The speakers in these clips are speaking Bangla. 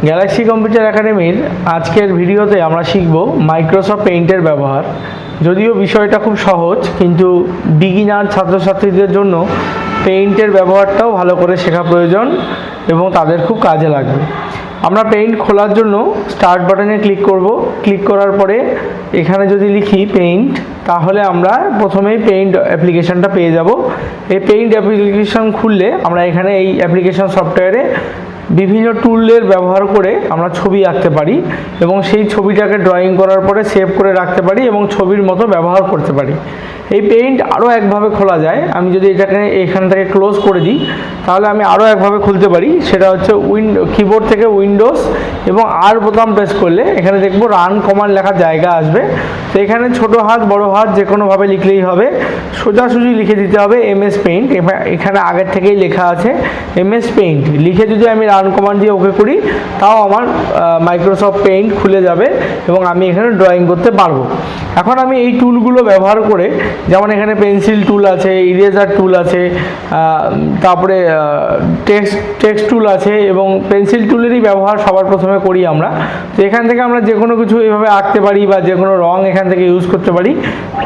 গ্যালাক্সি কম্পিউটার একাডেমির আজকের ভিডিওতে আমরা শিখব মাইক্রোসফট পেইন্টের ব্যবহার। যদিও বিষয়টা খুব সহজ, কিন্তু বিগিনার ছাত্রছাত্রীদের জন্য পেইন্টের ব্যবহারটাও ভালো করে শেখা প্রয়োজন এবং তাদের খুব কাজে লাগবে। আমরা পেইন্ট খোলার জন্য স্টার্ট বাটনে ক্লিক করব। ক্লিক করার পরে এখানে যদি লিখি পেইন্ট, তাহলে আমরা প্রথমেই পেইন্ট অ্যাপ্লিকেশনটা পেয়ে যাব। এই পেইন্ট অ্যাপ্লিকেশন খুললে আমরা এখানে এই অ্যাপ্লিকেশন সফটওয়্যারে বিভিন্ন টুলের ব্যবহার করে আমরা ছবি আঁকতে পারি এবং সেই ছবিটাকে ড্রয়িং করার পরে সেভ করে রাখতে পারি এবং ছবির মতো ব্যবহার করতে পারি। এই পেইন্ট আরও একভাবে খোলা যায়। আমি যদি এটাকে এখান থেকে ক্লোজ করে দিই, তাহলে আমি আরও একভাবে খুলতে পারি। সেটা হচ্ছে কিবোর্ড থেকে উইন্ডোজ এবং আর বোতাম প্রেস করলে এখানে দেখবো রান কমান্ড লেখার জায়গা আসবে। তো এখানে ছোটো হাত বড়ো হাত যে কোনোভাবে লিখলেই হবে। সোজাসুজি লিখে দিতে হবে এমএস পেইন্ট। এখানে আগের থেকেই লেখা আছে এমএস পেইন্ট। লিখে যদি আমি রান কমান্ড দিয়ে ওকে করি, তাও আমার মাইক্রোসফট পেইন্ট খুলে যাবে এবং আমি এখানে ড্রয়িং করতে পারবো। এখন আমি এই টুলগুলো ব্যবহার করে, যেমন এখানে পেন্সিল টুল আছে, ইরেজার টুল আছে, তারপরে টেক্সট টুল আছে এবং পেন্সিল টুলেরই ব্যবহার সবার প্রথমে করি আমরা। তো এখান থেকে আমরা যে কোনো কিছু এইভাবে আঁকতে পারি বা যে কোনো রং এখান থেকে ইউজ করতে পারি।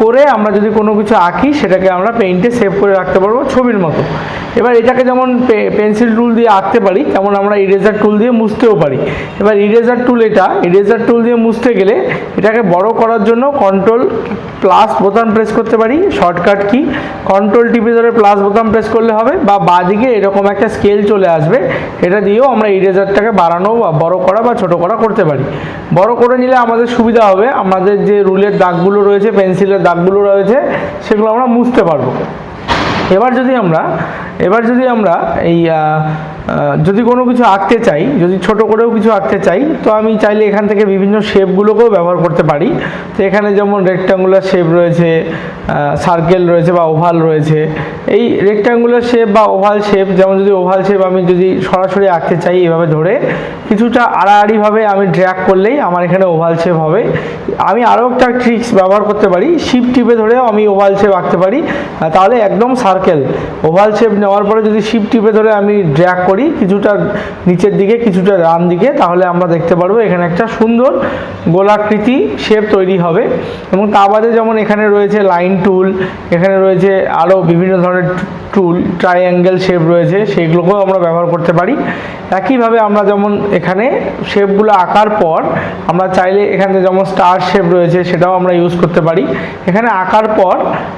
করে আমরা যদি কোনো কিছু আঁকি, সেটাকে আমরা পেইন্টে সেভ করে রাখতে পারবো ছবির মতো। এবার এটাকে যেমন পেন্সিল টুল দিয়ে আঁকতে পারি, তেমন আমরা ইরেজার টুল দিয়ে মুছতেও পারি। এবার ইরেজার টুল দিয়ে মুছতে গেলে এটাকে বড় করার জন্য কন্ট্রোল+ বোতাম প্রেস করতে পারি। শর্টকাট কি, কন্ট্রোল টিপে ধরে প্লাস বোতাম প্রেস করলে হবে, বা বাঁদিকে এরকম একটা স্কেল চলে আসবে, এটা দিয়েও আমরা ইরেজারটাকে বাড়ানো বা বড় করা বা ছোট করা করতে পারি। বড় করে নিলে আমাদের সুবিধা হবে, আমাদের যে রুলের দাগগুলো রয়েছে, পেন্সিলের দাগগুলো রয়েছে, সেগুলো আমরা মুছতে পারবো। এবার যদি আমরা এই যদি কোনো কিছু আঁকতে চাই, যদি ছোট করেও কিছু আঁকতে চাই, তো আমি চাইলে এখান থেকে বিভিন্ন শেপগুলোকেও ব্যবহার করতে পারি। তো এখানে যেমন রেক্ট্যাঙ্গুলার শেপ রয়েছে, সার্কেল রয়েছে বা ওভাল রয়েছে। এই রেক্ট্যাঙ্গুলার শেপ বা ওভাল শেপ, যেমন যদি ওভাল শেপ আমি যদি সরাসরি আঁকতে চাই, এভাবে ধরে কিছুটা আড়াআড়িভাবে আমি ড্র্যাগ করলেই আমার এখানে ওভাল শেপ হবে। আমি আরও একটা ট্রিক্স ব্যবহার করতে পারি, শিফট টিপে ধরেও আমি ওভাল শেপ আঁকতে পারি, তাহলে একদম সার্কেল। ওভাল শেপ নেওয়ার পরে যদি শিফট টিপে ধরে আমি ড্র্যাগ করি কিছুটা নিচের দিকে কিছুটা ডান দিকে, তাহলে আমরা দেখতে পারবো এখানে একটা সুন্দর গোলাকৃতি শেপ তৈরি হবে। এবং তা বাদে যেমন এখানে রয়েছে লাইন টুল, এখানে রয়েছে আরও বিভিন্ন ধরনের টুল, ট্রাইঅ্যাঙ্গেল শেপ রয়েছে, সেইগুলোকেও আমরা ব্যবহার করতে পারি। একইভাবে আমরা যেমন এখানে শেপগুলো আঁকার পর আমরা চাইলে এখানে যেমন স্টার শেপ রয়েছে, সেটাও আমরা ইউজ করতে পারি। এখানে আঁকার পর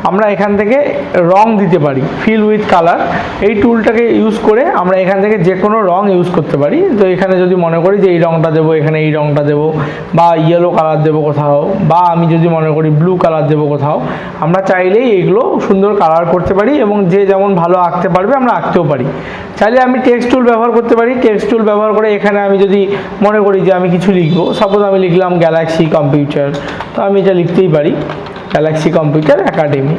আমরা এখান থেকে রং দিতে পারি, ফিল উইথ কালার। এই টুলটাকে ইউজ করে আমরা এখান থেকে যে কোনো রং ইউজ করতে পারি। তো এখানে যদি মনে করি যে এই রংটা দেবো, এখানে এই রংটা দেবো, বা ইয়েলো কালার দেবো কোথাও, বা আমি যদি মনে করি ব্লু কালার দেবো কোথাও, আমরা চাইলেই এইগুলো সুন্দর কালার করতে পারি এবং যে যেমন ভালো আঁকতে পারবে আমরা আঁকতেও পারি। চাইলে আমি টেক্সট টুল ব্যবহার করতে পারি। টেক্সট টুল ব্যবহার করে এখানে আমি যদি মনে করি যে আমি কিছু লিখবো, সাপোজ আমি লিখলাম গ্যালাক্সি কম্পিউটার, তো আমি এটা লিখতেই পারি, গ্যালাক্সি কম্পিউটার একাডেমি।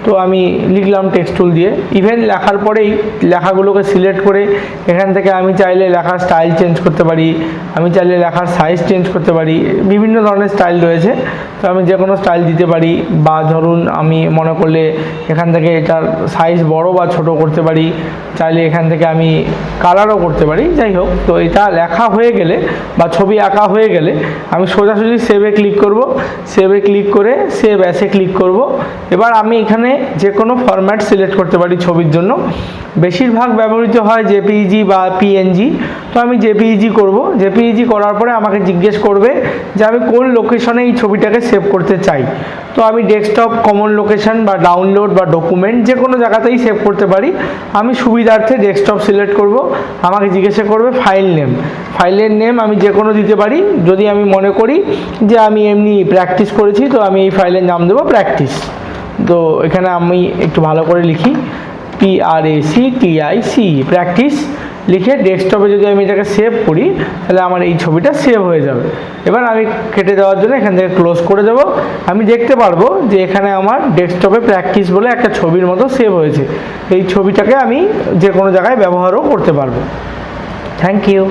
তো আমি লিখলাম টেক্সট টুল দিয়ে। ইভেন লেখার পরেই লেখাগুলোকে সিলেক্ট করে এখান থেকে আমি চাইলে লেখার স্টাইল চেঞ্জ করতে পারি, আমি চাইলে লেখার সাইজ চেঞ্জ করতে পারি। বিভিন্ন ধরনের স্টাইল রয়েছে, তো আমি যে কোনো স্টাইল দিতে পারি। বা ধরুন আমি মনে করলে এখান থেকে এটার সাইজ বড় বা ছোট করতে পারি, চাইলে এখান থেকে আমি কালারও করতে পারি। যাই হোক, তো এটা লেখা হয়ে গেলে বা ছবি আঁকা হয়ে গেলে আমি সোজাসুজি সেভে ক্লিক করব। সেভে ক্লিক করে সেভ অ্যাসে ক্লিক করব। এবার আমি এখানে যে কোনো ফরম্যাট সিলেক্ট করতে পারি ছবির জন্য। বেশিরভাগ ব্যবহৃত হয় জেপিইজি বা পিএনজি, তো আমি জেপিইজি করব। জেপিইজি করার পরে আমাকে জিজ্ঞেস করবে যে আমি কোন লোকেশনে এই ছবিটাকে সেভ করতে চাই। তো আমি ডেস্কটপ, কমন লোকেশন বা ডাউনলোড বা ডকুমেন্ট যে কোনো জায়গাতেই সেভ করতে পারি। আমি সুবিধার্থে ডেস্কটপ সিলেক্ট করব। আমাকে জিজ্ঞাসা করবে ফাইল নেম। ফাইলের নেম আমি যে কোনো দিতে পারি। যদি আমি মনে করি যে আমি এমনি প্র্যাকটিস করেছি, তো আমি এই ফাইলের নাম দেবো প্র্যাকটিস। তো এখানে আমি একটু ভালো করে লিখি PRACTIC, প্র্যাকটিস লিখে ডেস্কটপে যদি আমি এটাকে সেভ করি, তাহলে আমার এই ছবিটা সেভ হয়ে যাবে। এবার আমি কেটে দেওয়ার জন্য এখান থেকে ক্লোজ করে দেবো। আমি দেখতে পারবো যে এখানে আমার ডেস্কটপে প্র্যাকটিস বলে একটা ছবির মতো সেভ হয়েছে। এই ছবিটাকে আমি যে কোনো জায়গায় ব্যবহারও করতে পারবো। Thank you.